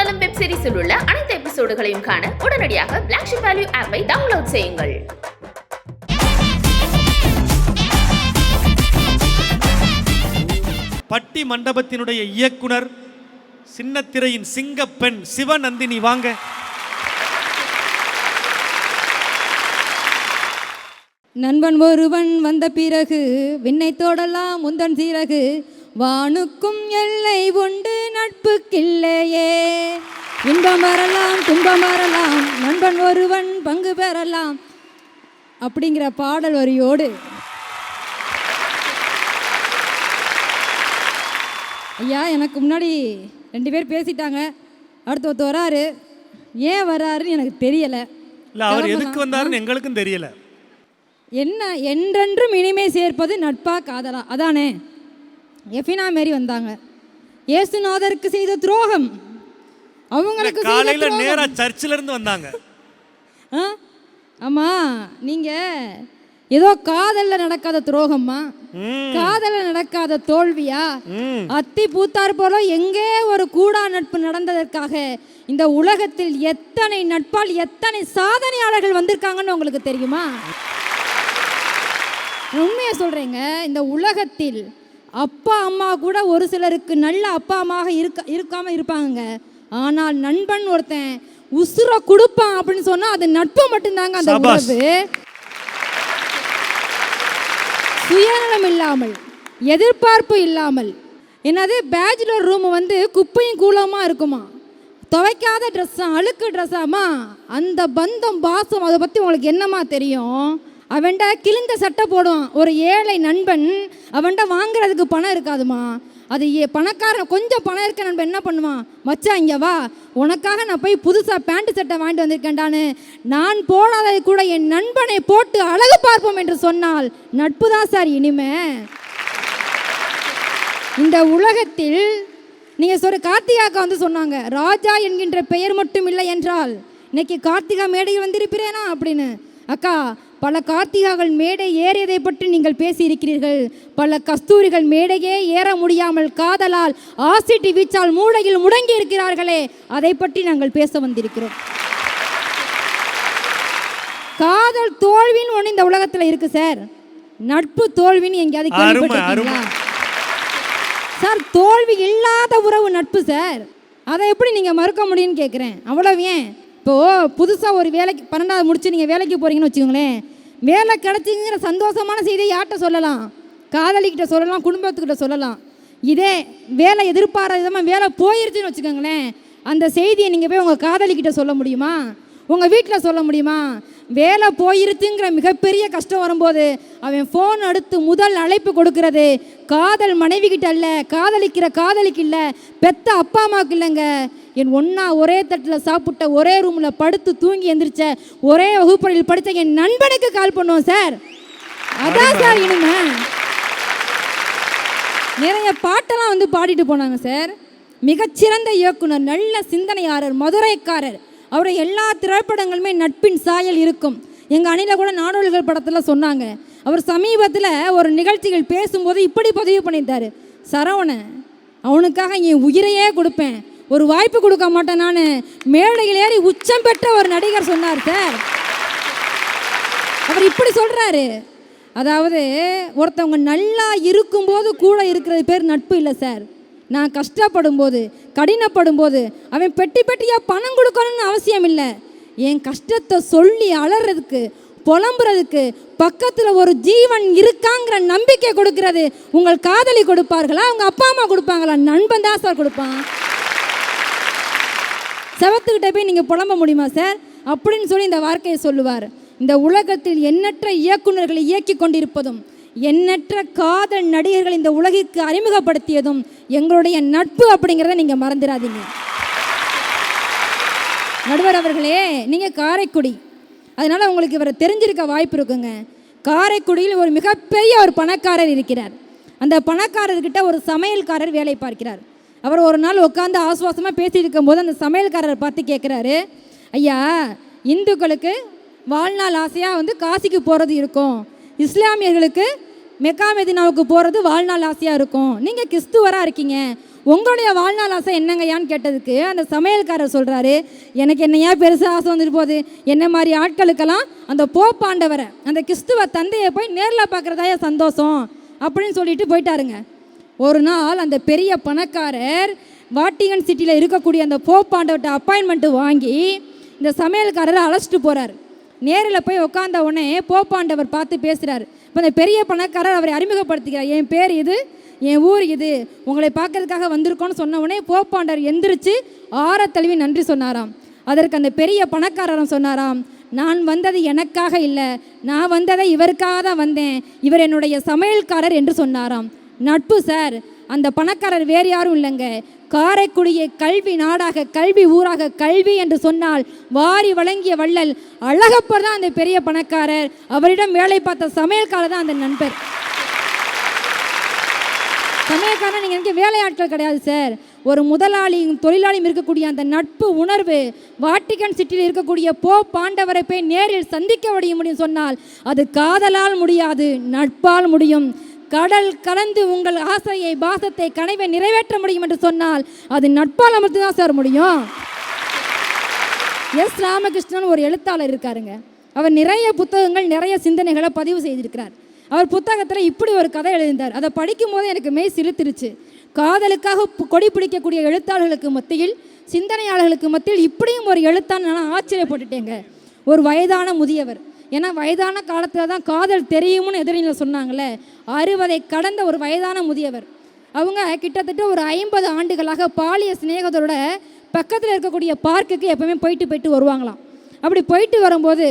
Malayalam web சீரிஸில் உள்ள அனைத்து எபிசோடுகளையும் காண உடனடியாக பிளாக் ஷிப் வேல்யூ ஆப்பை டவுன்லோட் செய்யுங்கள். பட்டி மண்டபத்தினுடைய இயக்குனர் சின்னத்திரையின் சிங்கப்பெண் சிவநந்தினி வாங்க. நண்பன் ஒருவன் வந்த பிறகு விண்ணை தோடலாம் முந்தன் சீரகு, வானுக்கும் எல்லை உண்டு நட்புக்கில்லையே. இன்பம் வரலாம் துன்பம் வரலாம் நண்பன் ஒருவன் பங்கு பெறலாம் அப்படிங்கிற பாடல் வரியோடு ஐயா எனக்கு முன்னாடி 2 பேர் பேசிட்டாங்க. அடுத்து வராரு. ஏன் வராருன்னு எனக்கு தெரியலை. இல்லை, அவர் எதுக்கு வந்தாருன்னு எங்களுக்கும் தெரியல. என்ன என்றென்றும் இனிமே சேர்ப்பது நட்பா காதலா, அதானே. எஃபினா மாரி வந்தாங்க. இயேசுநாதருக்கு செய்த துரோகம் அவங்களுக்கு காலையில நேரா சர்ச்சில் இருந்து வந்தாங்க. ஆமா, நீங்க ஏதோ காதல்ல நடக்காத துரோகம்மா, காதல்ல நடக்காத தோல்வியா? அத்தி பூத்தார் போல எங்கே ஒரு கூடா நட்பு நடந்ததற்காக இந்த உலகத்தில் எத்தனை நட்பால் எத்தனை சாதனையாளர்கள் வந்திருக்காங்கன்னு உங்களுக்கு தெரியுமா? உண்மையை சொல்றேங்க. இந்த உலகத்தில் அப்பா அம்மா கூட ஒரு சிலருக்கு நல்ல அப்பா அம்மாக இருக்காம இருப்பாங்க. ஆனால் நண்பன் ஒருத்தன் உசுர கொடுப்பான் அப்படின்னு சொன்னா அது நட்பு மட்டும்தாங்க. அந்த உறவு சுயநலம் இல்லாமல் எதிர்பார்ப்பு இல்லாமல். என்னது பேச்சுலர் ரூம் குப்பையும் கூலமா இருக்குமா, துவைக்காத ட்ரெஸ்ஸா அழுக்கு ட்ரெஸ்ஸாமா, அந்த பந்தம் பாசம் அதை பற்றி உங்களுக்கு என்னமா தெரியும்? அவன்கிட்ட கிழிந்த சட்டை போடுவான் ஒரு ஏழை நண்பன், அவன்கிட்ட வாங்குறதுக்கு பணம் இருக்காதுமா. அது பணக்காரன் கொஞ்சம் பணம் இருக்க நண்பன் என்ன பண்ணுவான், மச்சான் இங்கே வா உனக்காக நான் போய் புதுசாக பேண்ட் சட்டை வாங்கிட்டு வந்திருக்கேன்டான்னு நான் போடாதது கூட என் நண்பனை போட்டு அழகு பார்ப்போம் என்று சொன்னால் நட்பு தான் சார் இனிமே. இந்த உலகத்தில் நீங்கள் சொல்ற கார்த்திகாக்கா சொன்னாங்க, ராஜா என்கின்ற பெயர் மட்டும் இல்லை என்றால் இன்னைக்கு கார்த்திகா மேடையில் வந்திருப்பீரேனா அப்படின்னு. அக்கா, பல கார்த்திகாக்கள் மேடை ஏறியதை பற்றி நீங்கள் பேசியிருக்கிறீர்கள். பல கஸ்தூரிகள் மேடையே ஏற முடியாமல் காதலால் ஆசிட்டி வீச்சால் மூளையில் முடங்கி இருக்கிறார்களே, அதை பற்றி நாங்கள் பேச வந்திருக்கிறோம். காதல் தோல்வின்னு ஒன்று இந்த உலகத்தில் இருக்கு சார். நட்பு தோல்வின்னு எங்கேயாவது கேள்விப்பட்டிருக்கீங்களா சார்? தோல்வி இல்லாத உறவு நட்பு சார். அதை எப்படி நீங்கள் மறுக்க முடியும்னு கேட்குறேன். அவ்வளவு ஏன், இப்போது புதுசாக ஒரு வேலைக்கு 12வது முடிச்சு நீங்கள் வேலைக்கு போகிறீங்கன்னு வச்சுக்கோங்களேன். வேலை கிடச்சிங்கிற சந்தோஷமான செய்தியை யார்கிட்ட சொல்லலாம்? காதலிக்கிட்ட சொல்லலாம், குடும்பத்துக்கிட்ட சொல்லலாம். இதே வேலை எதிர்பாராத விதமாக வேலை போயிருச்சுன்னு வச்சுக்கோங்களேன், அந்த செய்தியை நீங்கள் போய் உங்கள் காதலிக்கிட்ட சொல்ல முடியுமா? உங்கள் வீட்டில் சொல்ல முடியுமா? வேலை போயிருச்சுங்கிற மிகப்பெரிய கஷ்டம் வரும்போது அவன் ஃபோன் எடுத்து முதல் அழைப்பு கொடுக்கறது காதல் மனைவி கிட்ட இல்லை, காதலிக்கிற காதலிக்கு இல்லை, பெத்த அப்பா அம்மாவுக்கு இல்லைங்க. என் ஒன்றா ஒரே தட்டில் சாப்பிட்ட, ஒரே ரூமில் படுத்து தூங்கி எந்திரிச்ச, ஒரே வகுப்பறையில் படித்த என் நண்பனுக்கு கால் பண்ணுவோம் சார். அதான் சார் இனிமே. நிறைய பாட்டெல்லாம் பாடிட்டு போனாங்க சார். மிகச்சிறந்த இயக்குனர், நல்ல சிந்தனையாளர், மதுரைக்காரர். அவரை எல்லா திரைப்படங்களுமே நட்பின் சாயல் இருக்கும். எங்கள் அணியில் கூட நாடோடிகள் படத்தில் சொன்னாங்க. அவர் சமீபத்தில் ஒரு நிகழ்ச்சிகள் பேசும்போது இப்படி பதிவு பண்ணியிருந்தார், சரவணன் அவனுக்காக என் உயிரையே கொடுப்பேன், ஒரு வாய்ப்பு கொடுக்க மாட்டேன் நான், மேடையில் ஏறி உச்சம் பெற்ற ஒரு நடிகர் சொன்னார் சார். அவர் இப்படி சொல்கிறாரு, அதாவது ஒருத்தவங்க நல்லா இருக்கும்போது கூட இருக்கிறது பேர் நட்பு இல்லை சார். நான் கஷ்டப்படும் போது கடினப்படும் போது அவன் பெட்டி பெட்டியாக பணம் கொடுக்கணும்னு அவசியம் இல்லை. என் கஷ்டத்தை சொல்லி அலறதுக்கு புலம்புறதுக்கு பக்கத்தில் ஒரு ஜீவன் இருக்காங்கிற நம்பிக்கை கொடுக்கிறது உங்கள் காதலி கொடுப்பார்களா, உங்கள் அப்பா அம்மா கொடுப்பாங்களா? நண்பன் தான் சார் கொடுப்பான். செவத்துக்கிட்ட போய் நீங்கள் புலம்ப முடியுமா சார் அப்படின்னு சொல்லி இந்த வார்த்தையை சொல்லுவார். இந்த உலகத்தில் எண்ணற்ற இயக்குநர்களை இயக்கி கொண்டிருப்பதும் எண்ணற்ற காதல் நடிகர்கள் இந்த உலகிற்கு அறிமுகப்படுத்தியதும் எங்களுடைய நட்பு அப்படிங்கிறத நீங்கள் மறந்துடாதீங்க. நடுவர் அவர்களே, நீங்கள் காரைக்குடி, அதனால் உங்களுக்கு இவரை தெரிஞ்சிருக்க வாய்ப்பு இருக்குங்க. காரைக்குடியில் ஒரு மிகப்பெரிய ஒரு பணக்காரர் இருக்கிறார். அந்த பணக்காரர்கிட்ட ஒரு சமையல்காரர் வேலை பார்க்கிறார். அவர் ஒரு நாள் உட்காந்து ஆசுவாசமாக பேசிட்டு இருக்கும்போது அந்த சமையல்காரரை பார்த்து கேட்குறாரு, ஐயா, இந்துக்களுக்கு வாழ்நாள் ஆசையாக காசிக்கு போகிறது இருக்கும், இஸ்லாமியர்களுக்கு மெக்கா மெதினாவுக்கு போகிறது வாழ்நாள் ஆசையாக இருக்கும். நீங்கள் கிறிஸ்துவராக இருக்கீங்க, உங்களுடைய வாழ்நாள் ஆசை என்னங்கய்யான்னு கேட்டதுக்கு அந்த சமையல்காரர் சொல்கிறாரு, எனக்கு என்னையா பெருசாக ஆசை வந்துட்டு போகுது, என்ன மாதிரி ஆட்களுக்கெல்லாம் அந்த போப்பாண்டவரை அந்த கிறிஸ்துவ தந்தையை போய் நேரில் பார்க்குறதாயா சந்தோஷம் அப்படின்னு சொல்லிட்டு போயிட்டாருங்க. ஒரு நாள் அந்த பெரிய பணக்காரர் வாட்டிகன் சிட்டியில் இருக்கக்கூடிய அந்த போப்பாண்டவர்கிட்ட அப்பாயின்மெண்ட்டு வாங்கி இந்த சமையல்காரரை அழைச்சிட்டு போகிறார். நேரில் போய் உட்காந்த உடனே போப்பாண்டவர் பார்த்து பேசுகிறார். இப்போ இந்த பெரிய பணக்காரர் அவரை அறிமுகப்படுத்திக்கிறார். என் பேர் இது, என் ஊர் இது, உங்களை பார்க்கறதுக்காக வந்திருக்கோன்னு சொன்ன உடனே போப்பாண்டவர் எந்திரிச்சு ஆரத்தழுவி நன்றி சொன்னாராம். அதற்கு அந்த பெரிய பணக்காரரும் சொன்னாராம், நான் வந்தது எனக்காக இல்லை, நான் வந்ததை இவருக்காக தான் வந்தேன், இவர் என்னுடைய சமையல்காரர் என்று சொன்னாராம். நட்பு சார். அந்த பணக்காரர் வேறு யாரும் இல்லைங்க, காரைக்குடியை கல்வி நாடாக, கல்வி ஊராக, கல்வி என்று சொன்னால் வாரி வழங்கிய வள்ளல் அழகப்பர் தான் அந்த பெரிய பணக்காரர். அவரிடம் வேலை பார்த்த சமையல்காரர் தான் அந்த நண்பர். சமையல்காரன் நீங்கள் எனக்கு வேலையாட்கள் கிடையாது சார். ஒரு முதலாளியும் தொழிலாளியும் இருக்கக்கூடிய அந்த நட்பு உணர்வு வாட்டிகன் சிட்டியில் இருக்கக்கூடிய பாண்டவரை போய் நேரில் சந்திக்க முடியும் சொன்னால் அது காதலால் முடியாது, நட்பால் முடியும். கடல் கடந்து உங்கள் ஆசையை, பாசத்தை, கனவை நிறைவேற்ற முடியும் என்று சொன்னால் அது நட்பால் மட்டும்தான் சார் முடியும். எஸ் ராமகிருஷ்ணன் ஒரு எழுத்தாளர் இருக்காருங்க. அவர் நிறைய புத்தகங்கள், நிறைய சிந்தனைகளை பதிவு செய்திருக்கிறார். அவர் புத்தகத்தில் இப்படி ஒரு கதை எழுதினார். அதை படிக்கும் போது எனக்கு மெய் சிலிர்த்துருச்சு. காதலுக்காக கொடி பிடிக்கக்கூடிய எழுத்தாளர்களுக்கு மத்தியில், சிந்தனையாளர்களுக்கு மத்தியில் இப்படியும் ஒரு எழுத்தான்னு நான் ஆச்சரியப்பட்டுட்டேங்க. ஒரு வயதான முதியவர், ஏன்னா வயதான காலத்தில் தான் காதல் தெரியும்னு எதிரில் சொன்னாங்களே, 60 கடந்த ஒரு வயதான முதியவர். அவங்க கிட்டத்தட்ட ஒரு 50 ஆண்டுகளாக பாலிய சிநேகத்தோட பக்கத்தில் இருக்கக்கூடிய பார்க்குக்கு எப்பவுமே போயிட்டு வருவாங்களாம். அப்படி போயிட்டு வரும்போது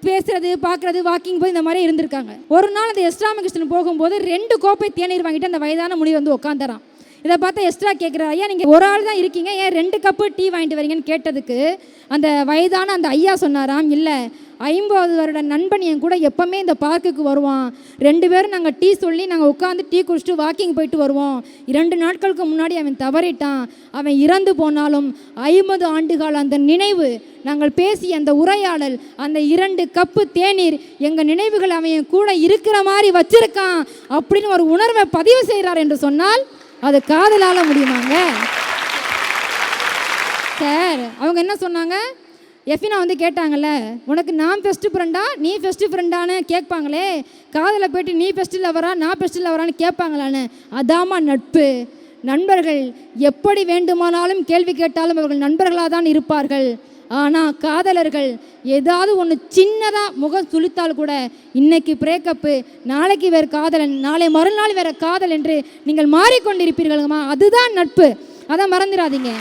பேசுறது, பார்க்குறது, வாக்கிங் போய் இந்த மாதிரி இருந்திருக்காங்க. ஒரு நாள் அந்த எஸ் ராமகிருஷ்ணன் போகும்போது 2 கோப்பை தேநீர் வாங்கிட்டு அந்த வயதான முனிவர் வந்து உட்காந்துறான். இதை பார்த்தா எஸ்ட்ரா கேட்குறா, ஐயா நீங்கள் ஒரு ஆள் தான் இருக்கீங்க, ஏன் 2 கப்பு டீ வாங்கிட்டு வரீங்கன்னு கேட்டதுக்கு அந்த வயதான அந்த ஐயா சொன்னாராம், இல்லை 50 வருட நண்பன் என் கூட எப்போவுமே இந்த பார்க்குக்கு வருவான், 2 பேரும் நாங்கள் டீ சொல்லி நாங்கள் உட்காந்து டீ குடிச்சிட்டு வாக்கிங் போயிட்டு வருவோம். 2 நாட்களுக்கு முன்னாடி அவன் தவறிட்டான், அவன் இறந்து போனாலும் 50 ஆண்டுகால அந்த நினைவு, நாங்கள் பேசிய அந்த உரையாடல், அந்த 2 கப்பு தேநீர் எங்கள் நினைவுகள் அவன் என் கூட இருக்கிற மாதிரி வச்சிருக்கான் அப்படின்னு ஒரு உணர்வை பதிவு செய்கிறார் என்று சொன்னால் அது காதலால முடியுமாங்க சார்? அவங்க என்ன சொன்னாங்க, எஃபினா வந்து கேட்டாங்கல்ல, உனக்கு நான் பெஸ்ட்டு ஃப்ரெண்டா நீ பெஸ்ட்டு ஃப்ரெண்டான்னு கேட்பாங்களே, காதலை போய்ட்டு நீ பெஸ்ட்டு லவரா நான் பெஸ்ட்டு லவரான்னு கேட்பாங்களான்னு. அதாம்மா நட்பு. நண்பர்கள் எப்படி வேண்டுமானாலும் கேள்வி கேட்டாலும் அவர்கள் நண்பர்களாக தான் இருப்பார்கள். ஆனால் காதலர்கள் ஏதாவது ஒன்று சின்னதாக முகம் சுளித்தால் கூட இன்னைக்கு பிரேக்கப்பு, நாளைக்கு வேறு காதலன், நாளை மறுநாள் வேறு காதல் என்று நீங்கள் மாறிக்கொண்டிருப்பீர்கள்மா. அதுதான் நட்பு, அதை மறந்துடாதீங்க.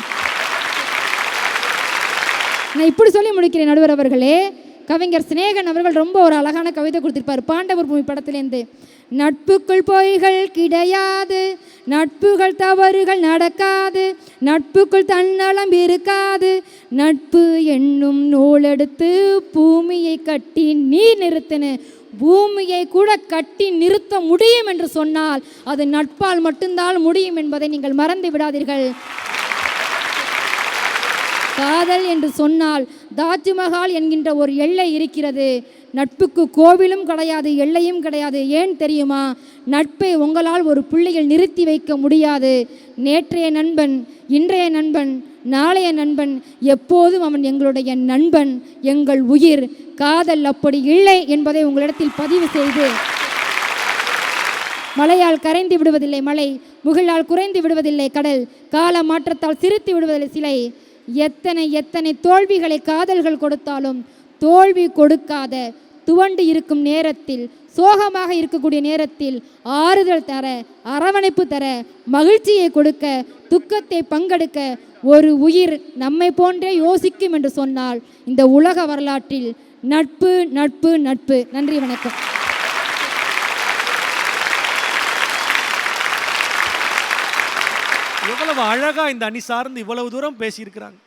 நான் இப்படி சொல்லி முடிக்கிறேன் நடுவர் அவர்களே. கவிஞர் சிநேகன் அவர்கள் ரொம்ப ஒரு அழகான கவிதை கொடுத்திருப்பார் பாண்டவர் பூமி படத்திலேருந்து. நட்புக்குள் பொய்கள் கிடையாது, நட்புகள் தவறுகள் நடக்காது, நட்புக்குள் தன்னலம் இருக்காது, நட்பு என்னும் நூலெடுத்து பூமியை கட்டி நீ நிறுத்தின, பூமியை கூட கட்டி நிறுத்த முடியும் என்று சொன்னால் அது நட்பால் மட்டும்தான் முடியும் என்பதை நீங்கள் மறந்து விடாதீர்கள். காதல் என்று சொன்னால் தாஜ்மஹால் என்கின்ற ஒரு எல்லை இருக்கிறது. நட்புக்கு கோவிலும் கிடையாது, எல்லையும் கிடையாது. ஏன் தெரியுமா? நட்பை உங்களால் ஒரு புள்ளியில் நிறுத்தி வைக்க முடியாது. நேற்றைய நண்பன், இன்றைய நண்பன், நாளைய நண்பன், எப்போதும் அவன் எங்களுடைய நண்பன், எங்கள் உயிர். காதல் அப்படி இல்லை என்பதை உங்களிடத்தில் பதிவு செய்து, மழையால் கரைந்து விடுவதில்லை மலை, முகிலால் குறைந்து விடுவதில்லை கடல், கால மாற்றத்தால் சிரித்து விடுவதில்லை சிலை. எத்தனை எத்தனை தோல்விகளை காதல்கள் கொடுத்தாலும் தோல்வி கொடுக்காத, துவண்டு இருக்கும் நேரத்தில், சோகமாக இருக்கக்கூடிய நேரத்தில் ஆறுதல் தர, அரவணைப்பு தர, மகிழ்ச்சியை கொடுக்க, துக்கத்தை பங்கெடுக்க ஒரு உயிர் நம்மை போன்றே யோசிக்கும் என்று சொன்னால் இந்த உலக வரலாற்றில் நட்பு நட்பு நட்பு. நன்றி, வணக்கம். எவ்வளவு அழகா இந்த அணி சார்ந்து இவ்வளவு தூரம் பேசியிருக்கிறாங்க.